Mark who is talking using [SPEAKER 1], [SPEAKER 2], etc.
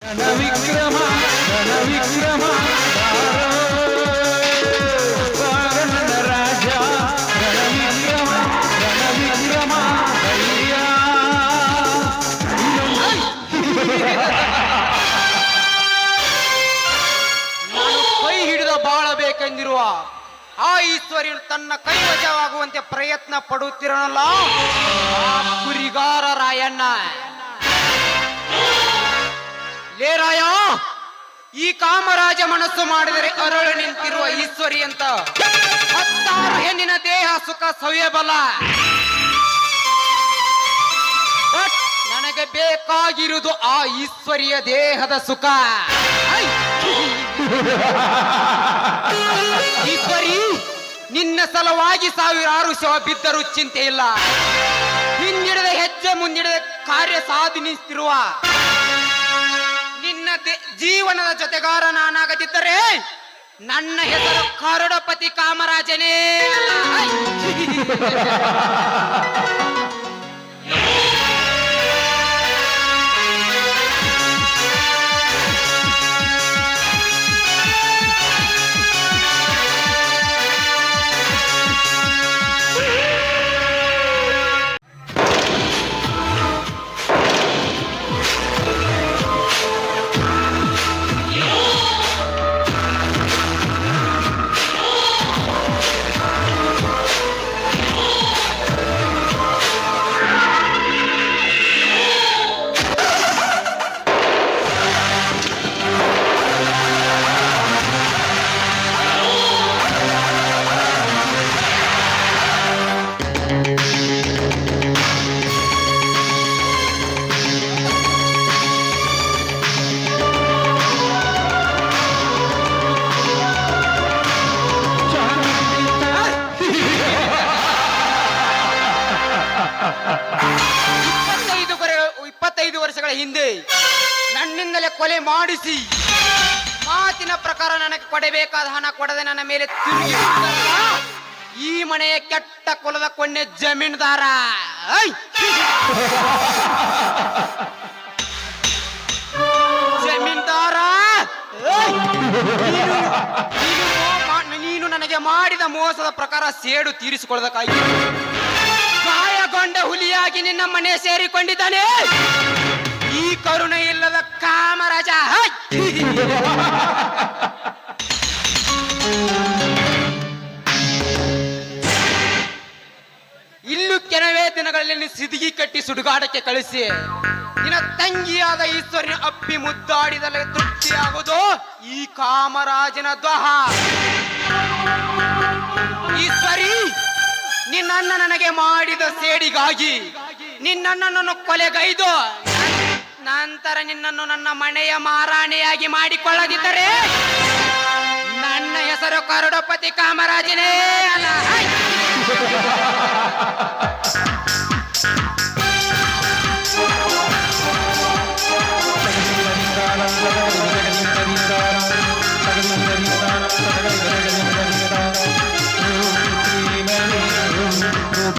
[SPEAKER 1] ರಣವಿಕ್ರಮ ರಣವಿಕ್ರಮ ನನ್ನ ರಾಜ ರಣವಿಕ್ರಮ ರಣವಿಕ್ರಮ ಅಯ್ಯ
[SPEAKER 2] ನಾನು ಕೈ ಹಿಡಿದ ಬಾಳಬೇಕೆಂದಿರುವ ಆ ಈಶ್ವರಿಯು ತನ್ನ ಕೈವಶವಾಗುವಂತೆ ಪ್ರಯತ್ನ ಪಡುತ್ತಿರನಲ್ಲ ಆ ಕುರಿಗಾರ ರಾಯಣ್ಣ. ಲೇ ರಾಯ, ಈ ಕಾಮರಾಜ ಮನಸ್ಸು ಮಾಡಿದರೆ ಅರಳು ನಿಂತಿರುವ ಈಶ್ವರಿ ಅಂತ 16 ಹೆಣ್ಣಿನ ದೇಹ ಸುಖ ಸವಿಯಬಲ್ಲ. ಬಟ್ ನನಗೆ ಬೇಕಾಗಿರುವುದು ಆ ಈಶ್ವರಿಯ ದೇಹದ ಸುಖ. ಈಶ್ವರಿ, ನಿನ್ನ ಸಲುವಾಗಿ ಸಾವಿರಾರು ಶವ ಬಿದ್ದರೂ ಚಿಂತೆ ಇಲ್ಲ. ಹಿಂದಿಡದ ಹೆಜ್ಜೆ ಮುಂದಿಡದ ಕಾರ್ಯ ಸಾಧಿಸುತ್ತಿರುವ ನಿನ್ನ ಜೀವನದ ಜೊತೆಗಾರ ನಾನಾಗದಿದ್ದರೆ ನನ್ನ ಹೆಸರು ಕರುಡಪತಿ ಕಾಮರಾಜನೇ ಅಲ್ಲ. ಹಿಂದೆ ನನ್ನಿಂದಲೇ ಕೊಲೆ ಮಾಡಿಸಿ ಮಾತಿನ ಪ್ರಕಾರ ನನಗೆ ಕೊಡಬೇಕಾದ ಹಣ ಕೊಡದೆ ನನ್ನ ಮೇಲೆ ತಿರುಗಿ ಈ ಮನೆಯ ಕೆಟ್ಟ ಕುಲದ ಕೊನ್ನೆ ಜಮೀನ್ದಾರ. ಜಮೀನ್ದಾರ, ನೀನು ನನಗೆ ಮಾಡಿದ ಮೋಸದ ಪ್ರಕಾರ ಸೇಡು ತೀರಿಸಿಕೊಳ್ಳೋದಕ್ಕಾಗಿ ಗಾಯಗೊಂಡ ಹುಲಿಯಾಗಿ ನಿನ್ನ ಮನೆ ಸೇರಿಕೊಂಡಿದ್ದಾನೆ ಈ ಕರುಣೆ ಇಲ್ಲದ ಕಾಮರಾಜ. ಇನ್ನು ಕೆಲವೇ ದಿನಗಳಲ್ಲಿ ಸಿದಿಗಿ ಕಟ್ಟಿ ಸುಡುಗಾಡಕ್ಕೆ ಕಳಿಸಿ ನಿನ್ನ ತಂಗಿಯಾದ ಈಶ್ವರಿನ ಅಪ್ಪಿ ಮುದ್ದಾಡಿದಲ್ಲಿ ತೃಪ್ತಿಯಾಗುವುದು ಈ ಕಾಮರಾಜನ ದ್ವಹ. ಈಶ್ವರಿ, ನಿನ್ನನ್ನ ನನಗೆ ಮಾಡಿದ ಸೇಡಿಗಾಗಿ ನಿನ್ನನ್ನು ಕೊಲೆಗೈದು ನಂತರ ನಿನ್ನನ್ನು ನನ್ನ ಮನೆಯ ಮಹಾರಾಣಿಯಾಗಿ ಮಾಡಿಕೊಳ್ಳದಿದ್ದರೆ ನನ್ನ ಹೆಸರು ಕರುಡಪತಿ ಕಾಮರಾಜನೇ ಅಲ್ಲ.